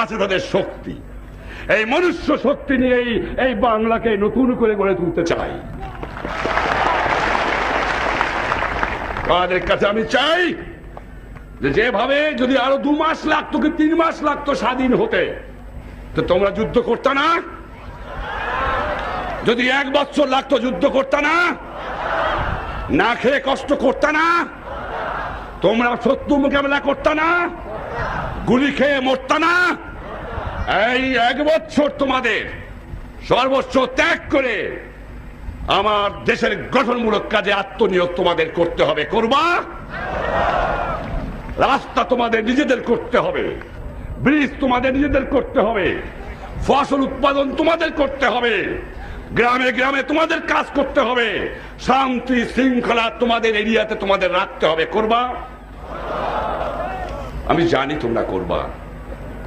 আছে তাদের শক্তি। এই মনুষ্য শক্তি নিয়েই এই বাংলাকে নতুন করে গড়ে তুলতে চাই। তাদের কাছে আমি চাই যে যেভাবে যদি আরো 2 মাস লাগতো কি 3 মাস লাগতো স্বাধীন হতে, তো তোমরা যুদ্ধ করতে না? যদি 1 বছর লাগতো যুদ্ধ করতে না? না খেয়ে কষ্ট করতে না? তোমরা শত্রু মোকাবেলা করতে না? গুলি খেয়ে মরতে না? এই 1 বছর তোমাদের সর্বস্ব ত্যাগ করে আমার দেশের গঠনমূলক কাজে আত্মনিয়োগ তোমাদের করতে হবে। করবা? রাস্তা তোমাদের নিজেদের করতে হবে, ব্রিজ তোমাদের নিজেদের করতে হবে, ফসল উৎপাদন তোমাদের করতে হবে, গ্রামে গ্রামে তোমাদের কাজ করতে হবে, শান্তি শৃঙ্খলা তোমাদের এরিয়াতে তোমাদের রাখতে হবে। করবা? আমি জানি তোমরা করবা।